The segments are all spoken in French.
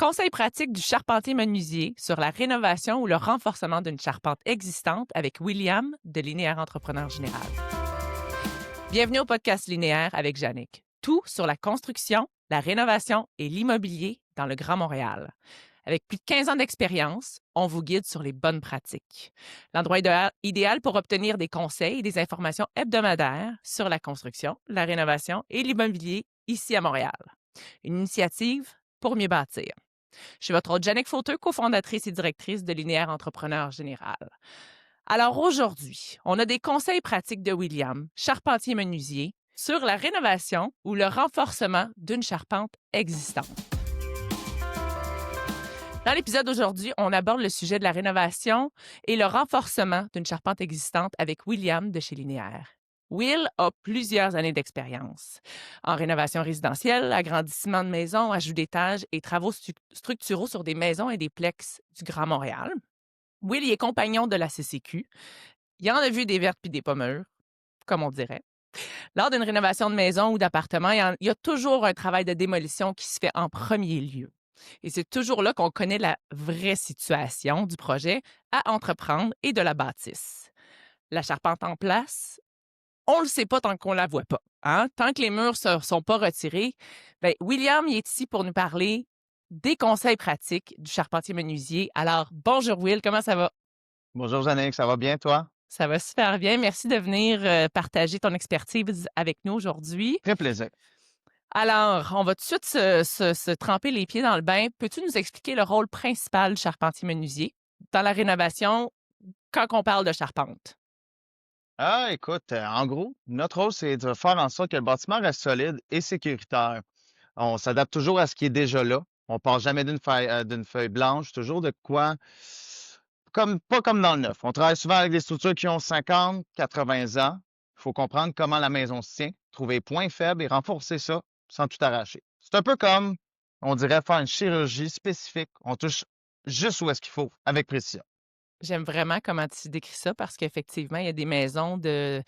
Conseils pratiques du charpentier menuisier sur la rénovation ou le renforcement d'une charpente existante avec William de Linéaire Entrepreneur Général. Bienvenue au podcast Linéaire avec Jannick. Tout sur la construction, la rénovation et l'immobilier dans le Grand Montréal. Avec plus de 15 ans d'expérience, on vous guide sur les bonnes pratiques. L'endroit idéal pour obtenir des conseils et des informations hebdomadaires sur la construction, la rénovation et l'immobilier ici à Montréal. Une initiative pour mieux bâtir. Je suis votre hôte Jannick Fauteux, cofondatrice et directrice de Linéaire Entrepreneur Général. Alors aujourd'hui, on a des conseils pratiques de William, charpentier menuisier, sur la rénovation ou le renforcement d'une charpente existante. Dans l'épisode d'aujourd'hui, on aborde le sujet de la rénovation et le renforcement d'une charpente existante avec William de chez Linéaire. Will a plusieurs années d'expérience en rénovation résidentielle, agrandissement de maisons, ajout d'étages et travaux structuraux sur des maisons et des plexes du Grand Montréal. Will il est compagnon de la CCQ. Il en a vu des vertes puis des pas mûres, comme on dirait. Lors d'une rénovation de maison ou d'appartement, il y a toujours un travail de démolition qui se fait en premier lieu. Et c'est toujours là qu'on connaît la vraie situation du projet à entreprendre et de la bâtisse. La charpente en place, on ne le sait pas tant qu'on ne la voit pas. Hein? Tant que les murs ne sont pas retirés, bien, William il est ici pour nous parler des conseils pratiques du charpentier menuisier. Alors, bonjour Will, comment ça va? Bonjour Jannick, ça va bien toi? Ça va super bien. Merci de venir partager ton expertise avec nous aujourd'hui. Très plaisir. Alors, on va tout de suite se tremper les pieds dans le bain. Peux-tu nous expliquer le rôle principal du charpentier menuisier dans la rénovation quand on parle de charpente? Ah, écoute, en gros, notre rôle, c'est de faire en sorte que le bâtiment reste solide et sécuritaire. On s'adapte toujours à ce qui est déjà là. On part jamais d'une feuille blanche, toujours de quoi, pas comme dans le neuf. On travaille souvent avec des structures qui ont 50, 80 ans. Il faut comprendre comment la maison se tient, trouver les points faibles et renforcer ça sans tout arracher. C'est un peu comme, on dirait, faire une chirurgie spécifique. On touche juste où est-ce qu'il faut, avec précision. J'aime vraiment comment tu décris ça parce qu'effectivement, il y a des maisons des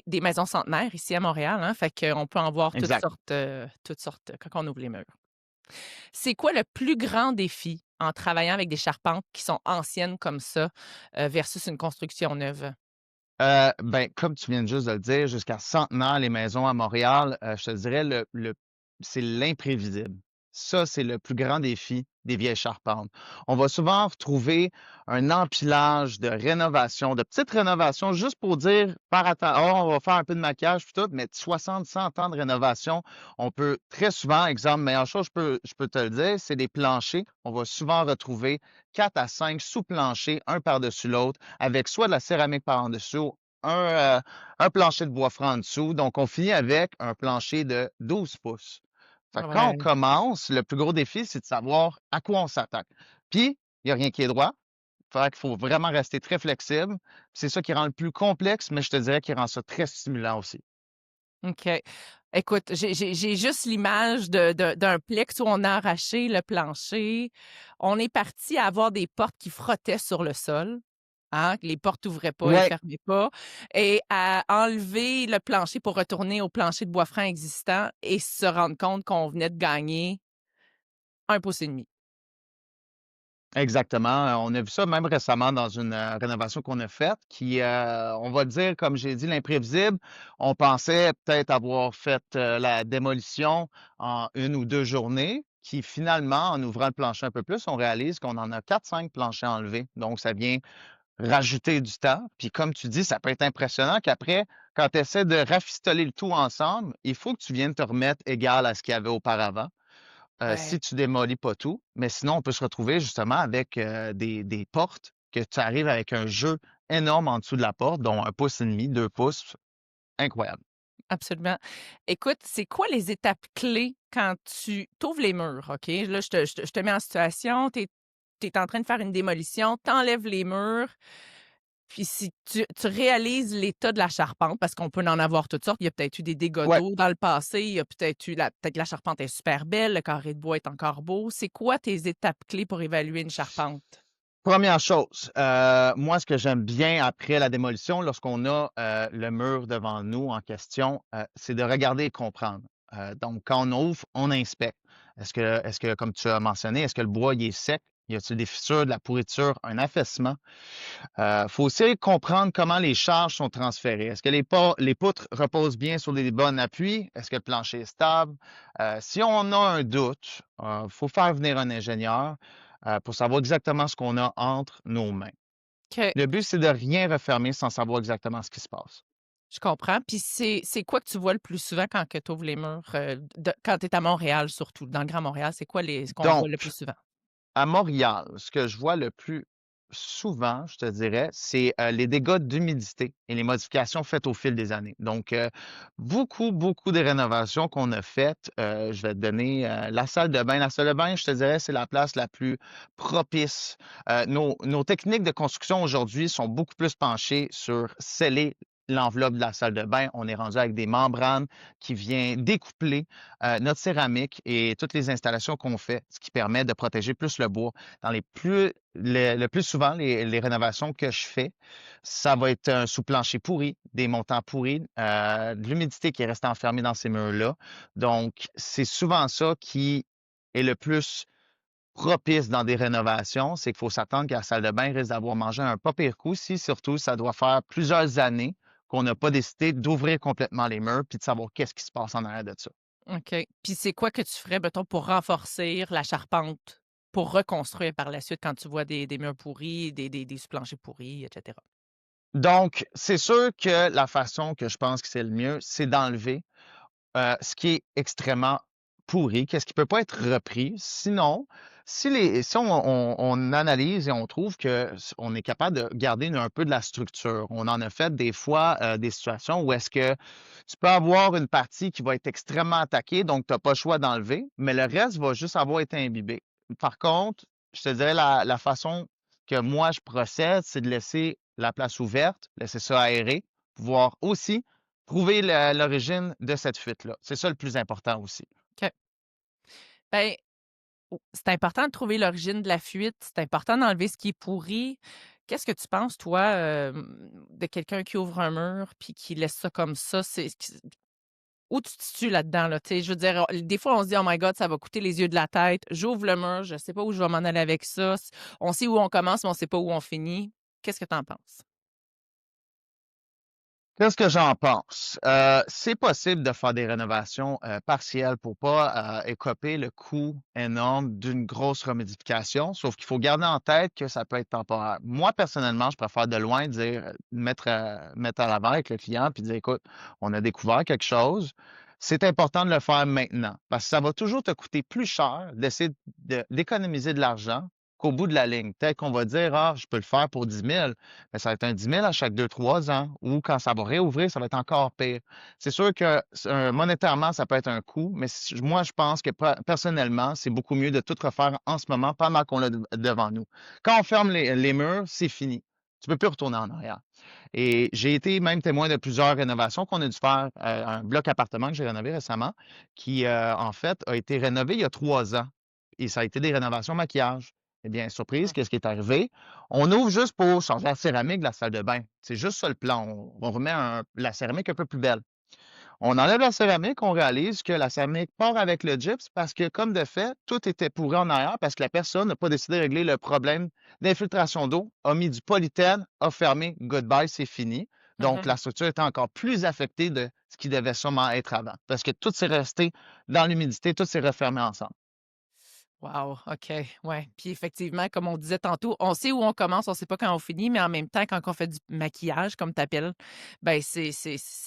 maisons centenaires ici à Montréal, hein, fait qu'on peut en voir Exact. toutes sortes quand on ouvre les murs. C'est quoi le plus grand défi en travaillant avec des charpentes qui sont anciennes comme ça, versus une construction neuve? Ben, comme tu viens juste de le dire, jusqu'à centenaire, les maisons à Montréal, je te dirais c'est l'imprévisible. Ça, c'est le plus grand défi des vieilles charpentes. On va souvent retrouver un empilage de rénovations, de petites rénovations, juste pour dire, faire on va faire un peu de maquillage puis tout, mais 60, 100 ans de rénovation, on peut très souvent, exemple, meilleure chose, je peux te le dire, c'est des planchers. On va souvent retrouver 4 à 5 sous-planchers, un par-dessus l'autre, avec soit de la céramique par en dessous, un plancher de bois franc en dessous. Donc, on finit avec un plancher de 12 pouces. Fait que quand on Ouais, commence, le plus gros défi, c'est de savoir à quoi on s'attaque. Puis, il n'y a rien qui est droit. Fait qu'il faut vraiment rester très flexible. C'est ça qui rend le plus complexe, mais je te dirais qui rend ça très stimulant aussi. OK. Écoute, j'ai juste l'image d'un plex où on a arraché le plancher. On est parti à avoir des portes qui frottaient sur le sol, hein, les portes ouvraient pas et Ouais, fermaient pas et à enlever le plancher pour retourner au plancher de bois franc existant et se rendre compte qu'on venait de gagner 1,5 pouce. exactement. On a vu ça même récemment dans une rénovation qu'on a faite qui, on va dire, comme j'ai dit, l'imprévisible. On pensait peut-être avoir fait la démolition en 1 ou 2 journées, qui finalement, en ouvrant le plancher un peu plus, on réalise qu'on en a 4, 5 planchers enlevés. Donc, ça vient rajouter du temps. Puis comme tu dis, ça peut être impressionnant qu'après, quand tu essaies de rafistoler le tout ensemble, il faut que tu viennes te remettre égal à ce qu'il y avait auparavant. Ouais. Si tu démolis pas tout, mais sinon, on peut se retrouver justement avec des portes que tu arrives avec un jeu énorme en dessous de la porte, dont 1,5 pouce, 2 pouces. Incroyable. Absolument. Écoute, c'est quoi les étapes clés quand tu ouvres les murs, OK? Là, je te mets en situation, tu es en train de faire une démolition, tu enlèves les murs, puis si tu réalises l'état de la charpente, parce qu'on peut en avoir toutes sortes. Il y a peut-être eu des dégâts Ouais. d'eau dans le passé, il y a peut-être eu peut-être que la charpente est super belle, le carré de bois est encore beau. C'est quoi tes étapes clés pour évaluer une charpente? Première chose, moi, ce que j'aime bien après la démolition, lorsqu'on a le mur devant nous en question, c'est de regarder et comprendre. Donc, quand on ouvre, on inspecte. Est-ce que, comme tu as mentionné, est-ce que le bois il est sec? Y a-t-il des fissures, de la pourriture, un affaissement? Faut aussi comprendre comment les charges sont transférées. Est-ce que les poutres reposent bien sur des bons appuis? Est-ce que le plancher est stable? Si on a un doute, faut faire venir un ingénieur pour savoir exactement ce qu'on a entre nos mains. OK, Le but, c'est de rien refermer sans savoir exactement ce qui se passe. je comprends. Puis c'est quoi que tu vois le plus souvent quand tu ouvres les murs, quand tu es à Montréal surtout? Dans le Grand Montréal, c'est quoi ce qu'on voit le plus Donc, souvent? à Montréal, ce que je vois le plus souvent, je te dirais, c'est, les dégâts d'humidité et les modifications faites au fil des années. Donc, beaucoup des rénovations qu'on a faites, je vais te donner, la salle de bain. La salle de bain, je te dirais, c'est la place la plus propice. Nos techniques de construction aujourd'hui sont beaucoup plus penchées sur sceller l'enveloppe de la salle de bain. On est rendu avec des membranes qui viennent découpler notre céramique et toutes les installations qu'on fait, ce qui permet de protéger plus le bois. Dans le plus souvent, les rénovations que je fais, ça va être un sous-plancher pourri, des montants pourris, de l'humidité qui reste enfermée dans ces murs-là. Donc, c'est souvent ça qui est le plus propice dans des rénovations, c'est qu'il faut s'attendre que la salle de bain risque d'avoir mangé un pas pire coup si surtout ça doit faire plusieurs années qu'on n'a pas décidé d'ouvrir complètement les murs puis de savoir qu'est-ce qui se passe en arrière de ça. OK. Puis c'est quoi que tu ferais, mettons, pour renforcer la charpente, pour reconstruire par la suite quand tu vois des murs pourris, des sous-planchers pourris, et cetera? Donc, c'est sûr que la façon que je pense que c'est le mieux, c'est d'enlever ce qui est extrêmement pourri, qu'est-ce qui peut pas être repris. Sinon, si on analyse et on trouve que on est capable de garder un peu de la structure. On en a fait des fois des situations où est-ce que tu peux avoir une partie qui va être extrêmement attaquée, donc tu n'as pas le choix d'enlever, mais le reste va juste avoir été imbibé. Par contre, je te dirais la façon que moi je procède, c'est de laisser la place ouverte, laisser ça aérer, pouvoir aussi trouver l'origine de cette fuite-là. C'est ça le plus important aussi. OK. Ben, c'est important de trouver l'origine de la fuite, c'est important d'enlever ce qui est pourri. Qu'est-ce que tu penses, toi, de quelqu'un qui ouvre un mur puis qui laisse ça comme ça? Où tu te situes là-dedans, là? Tu sais, je veux dire, des fois, on se dit: «Oh my God, ça va coûter les yeux de la tête. J'ouvre le mur, je sais pas où je vais m'en aller avec ça». On sait où on commence, mais on sait pas où on finit. Qu'est-ce que tu en penses? Qu'est-ce que j'en pense? C'est possible de faire des rénovations partielles pour pas écoper le coût énorme d'une grosse remédification, sauf qu'il faut garder en tête que ça peut être temporaire. Moi, personnellement, je préfère de loin dire, mettre à l'avant avec le client puis dire, écoute, on a découvert quelque chose. C'est important de le faire maintenant parce que ça va toujours te coûter plus cher d'essayer d'économiser de l'argent qu'au bout de la ligne. Peut-être qu'on va dire, ah, je peux le faire pour 10 000, mais ça va être un 10 000 à chaque 2, 3 ans, ou quand ça va réouvrir, ça va être encore pire. C'est sûr que monétairement, ça peut être un coût, mais moi, je pense que personnellement, c'est beaucoup mieux de tout refaire en ce moment pendant qu'on l'a devant nous. Quand on ferme les murs, c'est fini. Tu peux plus retourner en arrière. Et j'ai été même témoin de plusieurs rénovations qu'on a dû faire. Un bloc appartement que j'ai rénové récemment, qui en fait a été rénové il y a 3 ans. Et ça a été des rénovations maquillage. Eh bien, surprise, Mmh. qu'est-ce qui est arrivé? On ouvre juste pour changer la céramique de la salle de bain. C'est juste ça le plan. On remet la céramique un peu plus belle. On enlève la céramique, on réalise que la céramique part avec le gyps parce que, comme de fait, tout était pourri en arrière parce que la personne n'a pas décidé de régler le problème d'infiltration d'eau, a mis du polythène, a fermé, goodbye, c'est fini. Donc, Mmh. la structure était encore plus affectée de ce qui devait sûrement être avant parce que tout s'est resté dans l'humidité, tout s'est refermé ensemble. Wow, OK, ouais. Puis effectivement, comme on disait tantôt, on sait où on commence, on sait pas quand on finit, mais en même temps, quand on fait du maquillage, comme tu appelles, ben, c'est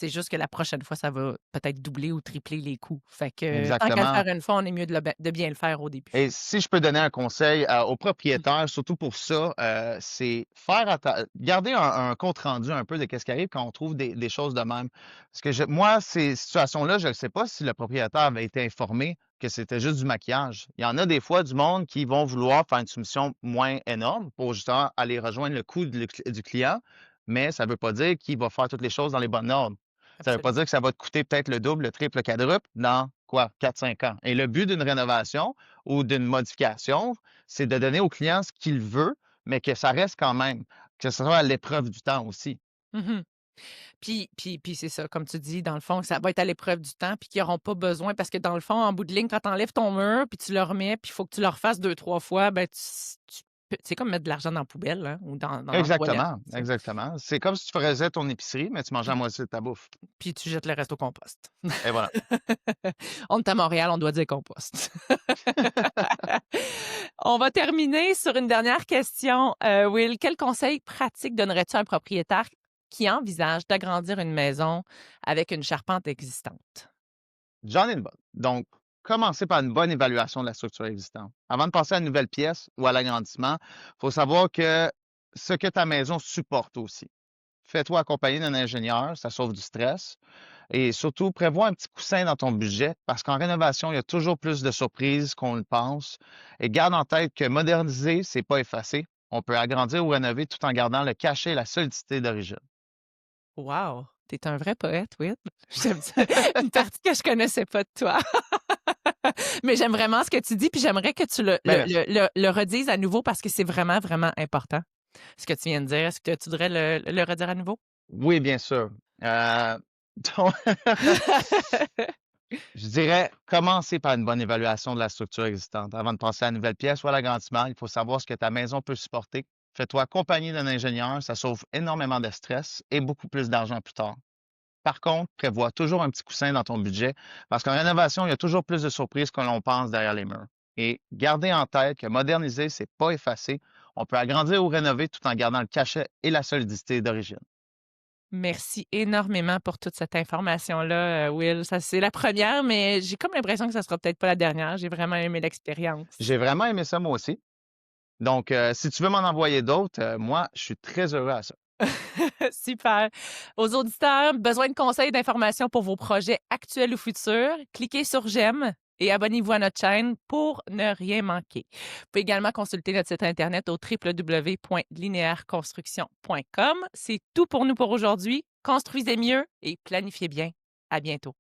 juste que la prochaine fois, ça va peut-être doubler ou tripler les coûts. Fait que tant qu'à le Exactement. faire une fois, on est mieux de bien le faire au début. Et si je peux donner un conseil aux Mmh. propriétaires, surtout pour ça, c'est garder un compte rendu un peu de qu'est-ce qui arrive quand on trouve des choses de même. Parce que moi, ces situations-là, je ne sais pas si le propriétaire avait été informé que c'était juste du maquillage. Il y en a des fois du monde qui vont vouloir faire une soumission moins énorme pour justement aller rejoindre le coût du client, mais ça ne veut pas dire qu'il va faire toutes les choses dans les bonnes normes. Ça ne veut pas Absolument. dire que ça va te coûter peut-être le double, le triple, le quadruple dans quoi, 4, 5 ans. Et le but d'une rénovation ou d'une modification, c'est de donner au client ce qu'il veut, mais que ça reste quand même, que ce soit à l'épreuve du temps aussi. Mmh. Puis c'est ça, comme tu dis, dans le fond, ça va être à l'épreuve du temps, puis qu'ils n'auront pas besoin, parce que dans le fond, en bout de ligne, quand tu enlèves ton mur, puis tu le remets, puis il faut que tu le refasses 2, 3 fois, ben c'est comme mettre de l'argent dans la poubelle, hein, ou dans la toilette, Exactement, tu sais. exactement. C'est comme si tu faisais ton épicerie, mais tu mangeais Puis à moitié de ta bouffe. puis tu jettes le reste au compost. Et voilà. On est à Montréal, on doit dire compost. On va terminer sur une dernière question. Will, quel conseil pratique donnerais-tu à un propriétaire qui envisage d'agrandir une maison avec une charpente existante? J'en ai une bonne. Donc, commencez par une bonne évaluation de la structure existante. Avant de passer à une nouvelle pièce ou à l'agrandissement, il faut savoir que ce que ta maison supporte aussi. Fais-toi accompagner d'un ingénieur, ça sauve du stress. Et surtout, prévois un petit coussin dans ton budget parce qu'en rénovation, il y a toujours plus de surprises qu'on le pense. Et garde en tête que moderniser, c'est pas effacer. On peut agrandir ou rénover tout en gardant le cachet et la solidité d'origine. Wow! T'es un vrai poète, Will. J'aime ça. Une partie que je connaissais pas de toi. Mais j'aime vraiment ce que tu dis, puis j'aimerais que tu Ben, merci. le redises à nouveau parce que c'est vraiment, vraiment important, ce que tu viens de dire. Est-ce que tu voudrais le redire à nouveau? Oui, bien sûr. Donc, je dirais, commencer par une bonne évaluation de la structure existante. Avant de passer à une nouvelle pièce ou à l'agrandissement, il faut savoir ce que ta maison peut supporter. Fais-toi accompagner d'un ingénieur, ça sauve énormément de stress et beaucoup plus d'argent plus tard. Par contre, prévois toujours un petit coussin dans ton budget parce qu'en rénovation, il y a toujours plus de surprises que l'on pense derrière les murs. Et gardez en tête que moderniser, c'est pas effacer. On peut agrandir ou rénover tout en gardant le cachet et la solidité d'origine. Merci énormément pour toute cette information-là, Will. Ça, c'est la première, mais j'ai comme l'impression que ça sera peut-être pas la dernière. J'ai vraiment aimé l'expérience. J'ai vraiment aimé ça moi aussi. Donc, si tu veux m'en envoyer d'autres, moi, je suis très heureux à ça. Super. Aux auditeurs, besoin de conseils, d'informations pour vos projets actuels ou futurs, cliquez sur j'aime et abonnez-vous à notre chaîne pour ne rien manquer. Vous pouvez également consulter notre site internet au www.linéaireconstruction.com. C'est tout pour nous pour aujourd'hui. Construisez mieux et planifiez bien. À bientôt.